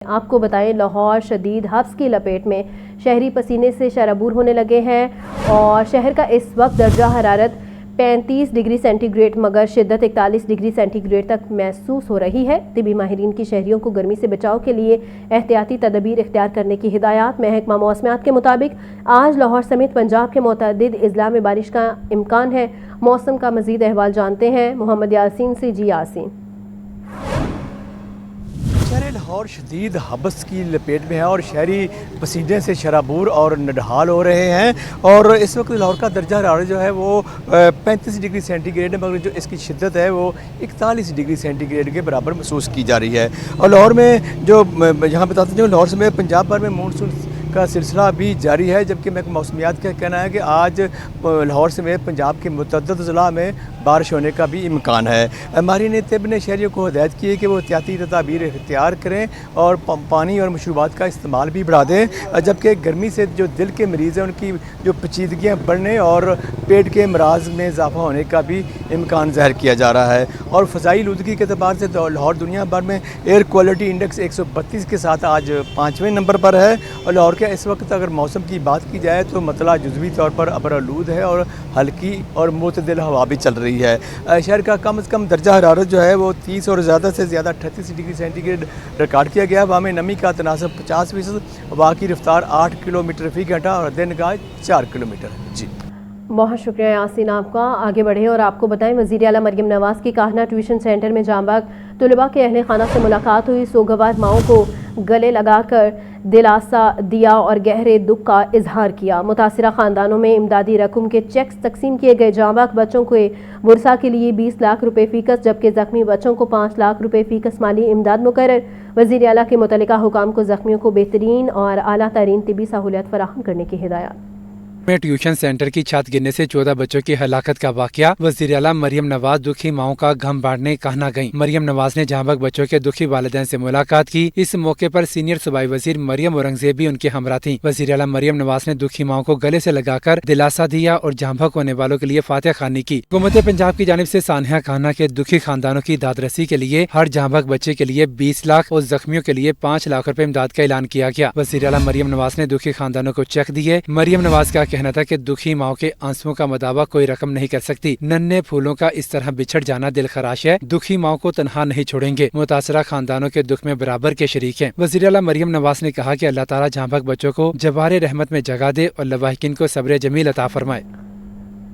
آپ کو بتائیں لاہور شدید حبس کی لپیٹ میں، شہری پسینے سے شرابور ہونے لگے ہیں اور شہر کا اس وقت درجہ حرارت 35 ڈگری سینٹی گریڈ مگر شدت 41 ڈگری سینٹی گریڈ تک محسوس ہو رہی ہے۔ طبی ماہرین کی شہریوں کو گرمی سے بچاؤ کے لیے احتیاطی تدابیر اختیار کرنے کی ہدایات۔ محکمہ موسمیات کے مطابق آج لاہور سمیت پنجاب کے متعدد اضلاع میں بارش کا امکان ہے۔ موسم کا مزید احوال جانتے ہیں محمد یاسین سے۔ جی یاسین۔ شہر لاہور شدید حبس کی لپیٹ میں ہے اور شہری پسینے سے شرابور اور نڈھال ہو رہے ہیں، اور اس وقت لاہور کا درجہ حرارت جو ہے وہ 35 ڈگری سینٹی گریڈ ہے، مگر جو اس کی شدت ہے وہ 41 ڈگری سینٹی گریڈ کے برابر محسوس کی جا رہی ہے۔ اور لاہور میں جو یہاں بتاتے ہیں لاہور سمیت پنجاب بھر میں مونسون کا سلسلہ بھی جاری ہے، جبکہ محکمہ موسمیات کا کہنا ہے کہ آج لاہور سمیت پنجاب کے متعدد اضلاع میں بارش ہونے کا بھی امکان ہے۔ ماہرین طب نے شہریوں کو ہدایت کی ہے کہ وہ احتیاطی تدابیر اختیار کریں اور پانی اور مشروبات کا استعمال بھی بڑھا دیں، جبکہ گرمی سے جو دل کے مریض ہیں ان کی جو پیچیدگیاں بڑھنے اور پیٹ کے امراض میں اضافہ ہونے کا بھی امکان ظاہر کیا جا رہا ہے۔ اور فضائی آلودگی کے اعتبار سے لاہور دنیا بھر میں ایئر کوالٹی انڈیکس 132 کے ساتھ آج 5ویں نمبر پر ہے، اور لاہور کے اس وقت اگر موسم کی بات کی جائے تو مطلع جزوی طور پر ابرآلود ہے اور ہلکی اور معتدل ہوا بھی چل رہی ہے۔ شہر کا کم از کم درجہ حرارت جو ہے وہ 30 اور زیادہ سے زیادہ 38 ڈگری سینٹی گریڈ ریکارڈ کیا گیا۔ ہوا میں نمی کا تناسب 50%، ہوا کی رفتار 8 کلومیٹر فی گھنٹہ اور دن گاہ 4 کلومیٹر۔ جی بہت شکریہ یاسین آپ کا۔ آگے بڑھیں اور آپ کو بتائیں وزیر اعلیٰ مریم نواز کی کاہنہ ٹیوشن سینٹر میں جاں بحق طلباء کے اہل خانہ سے ملاقات ہوئی۔ سوگوار ماؤں کو گلے لگا کر دلاسا دیا اور گہرے دکھ کا اظہار کیا۔ متاثرہ خاندانوں میں امدادی رقم کے چیکس تقسیم کیے گئے۔ جاں بحق بچوں کے ورثاء کے لیے 20 لاکھ روپے فیکس جبکہ زخمی بچوں کو 5 لاکھ روپے فیکس مالی امداد مقرر۔ وزیر اعلیٰ کے متعلقہ حکام کو زخمیوں کو بہترین اور اعلیٰ ترین طبی سہولیات فراہم کرنے کی ہدایات۔ میں ٹیوشن سینٹر کی چھت گرنے سے 14 بچوں کی ہلاکت کا واقعہ۔ وزیر اعلیٰ مریم نواز دکھی ماؤں کا غم بانٹنے کاہنہ گئیں۔ مریم نواز نے جاں بحق بچوں کے دکھی والدین سے ملاقات کی۔ اس موقع پر سینئر صوبائی وزیر مریم اورنگزیب بھی ان کے ہمراہ تھیں۔ وزیر اعلیٰ مریم نواز نے دکھی ماؤں کو گلے سے لگا کر دلاسا دیا اور جاں بحق ہونے والوں کے لیے فاتح خوانی کی۔ حکومت پنجاب کی جانب سے سانحہ کاہنہ کے دکھی خاندانوں کی داد رسی کے لیے ہر جاں بحق بچے کے لیے 20 لاکھ اور زخمیوں کے لیے 5 لاکھ روپے امداد کا اعلان کیا گیا۔ وزیر اعلیٰ مریم نواز نے دکھی خاندانوں کو چیک دیے۔ مریم نواز کا کہنا تھا کہ دکھی ماؤں کے آنسوؤں کا مداوع کوئی رقم نہیں کر سکتی۔ ننھے پھولوں کا اس طرح بچھڑ جانا دل خراش ہے۔ دکھی ماؤں کو تنہا نہیں چھوڑیں گے۔ متاثرہ خاندانوں کے دکھ میں برابر کے شریک ہیں۔ وزیر اعلیٰ مریم نواز نے کہا کہ اللہ تعالیٰ جاں بحق بچوں کو جوار رحمت میں جگہ دے اور لواحقین کو صبر جمیل عطا فرمائے۔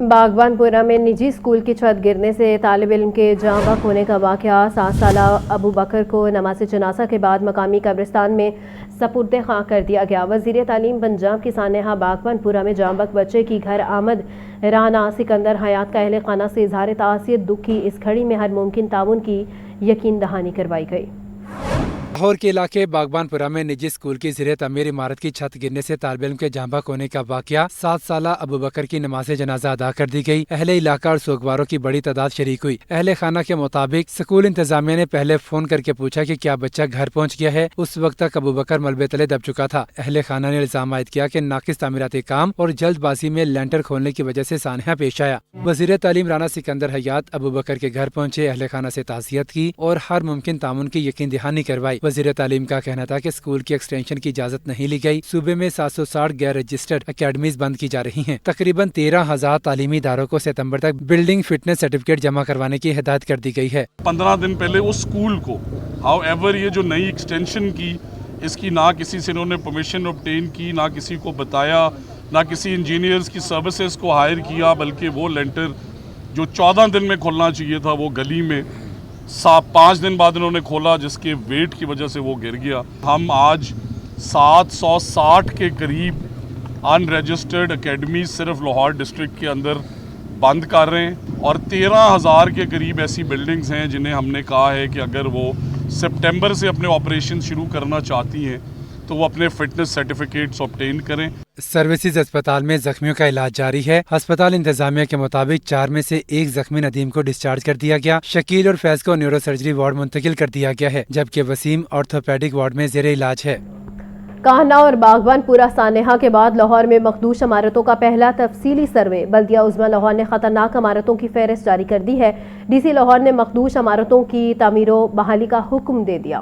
باغبان پورہ میں نجی اسکول کی چھت گرنے سے طالب علم کے جاں بحق ہونے کا واقعہ۔ 7 سالہ ابو بکر کو نماز جنازہ کے بعد مقامی قبرستان میں سپرد خاں کر دیا گیا۔ وزیر تعلیم پنجاب کی سانحہ باغبان پورہ میں جاں بحق بچے کی گھر آمد رانا سکندر حیات کا اہل خانہ سے اظہار تعزیت دکھ کی اس گھڑی میں ہر ممکن تعاون کی یقین دہانی کروائی گئی۔ لاہور کے علاقے باغبان پورہ میں نجی اسکول کی زیر تعمیر عمارت کی چھت گرنے سے طالب علم کے جاں بحق ہونے کا واقعہ۔ 7 سالہ ابو بکر کی نماز جنازہ ادا کر دی گئی۔ اہل علاقہ اور سوگواروں کی بڑی تعداد شریک ہوئی۔ اہل خانہ کے مطابق اسکول انتظامیہ نے پہلے فون کر کے پوچھا کہ کیا بچہ گھر پہنچ گیا ہے۔ اس وقت تک ابو بکر ملبے تلے دب چکا تھا۔ اہل خانہ نے الزام عائد کیا کہ ناقص تعمیراتی کام اور جلد بازی میں لینٹر کھولنے کی وجہ سے سانحہ پیش آیا۔ وزیر تعلیم رانا سکندر حیات ابو بکر کے گھر پہنچے، اہل خانہ سے تعزیت کی اور ہر ممکن تعاون کی یقین دہانی کروائی۔ وزیر تعلیم کا کہنا تھا کہ اسکول کی ایکسٹینشن کی اجازت نہیں لی گئی۔ صوبے میں 760 غیر رجسٹرڈ اکیڈمیز بند کی جا رہی ہیں۔ تقریباً 13,000 تعلیمی اداروں کو ستمبر تک بلڈنگ فٹنس سرٹیفکیٹ جمع کروانے کی ہدایت کر دی گئی ہے۔ 15 دن پہلے اس اسکول کو ہاؤ ایور یہ جو نئی ایکسٹینشن کی، اس کی نہ کسی سے انہوں نے پرمیشن obtain کی، نہ کسی کو بتایا، نہ کسی انجینئرز کی سروسز کو ہائر کیا، بلکہ وہ لینٹر جو 14 دن میں کھولنا چاہیے تھا وہ گلی میں 5 دن بعد انہوں نے کھولا، جس کے ویٹ کی وجہ سے وہ گر گیا۔ ہم آج 760 کے قریب ان رجسٹرڈ اکیڈمیز صرف لاہور ڈسٹرکٹ کے اندر بند کر رہے ہیں، اور 13,000 کے قریب ایسی بلڈنگز ہیں جنہیں ہم نے کہا ہے کہ اگر وہ سپٹمبر سے اپنے آپریشن شروع کرنا چاہتی ہیں تو وہ اپنے فٹنس سرٹیفکیٹس obtain کریں۔ سروسز اسپتال میں زخمیوں کا علاج جاری ہے۔ ہسپتال انتظامیہ کے مطابق 4 میں سے 1 زخمی ندیم کو ڈسچارج کر دیا گیا۔ شکیل اور فیض کو نیورو سرجری وارڈ منتقل کر دیا گیا ہے، جبکہ وسیم آرتھوپیڈک وارڈ میں زیر علاج ہے۔ کاہنہ اور باغبان پورہ سانحہ کے بعد لاہور میں مخدوش عمارتوں کا پہلا تفصیلی سروے۔ بلدیہ عظمیٰ لاہور نے خطرناک عمارتوں کی فہرست جاری کر دی ہے۔ ڈی سی لاہور نے مخدوش عمارتوں کی تعمیر و بحالی کا حکم دے دیا۔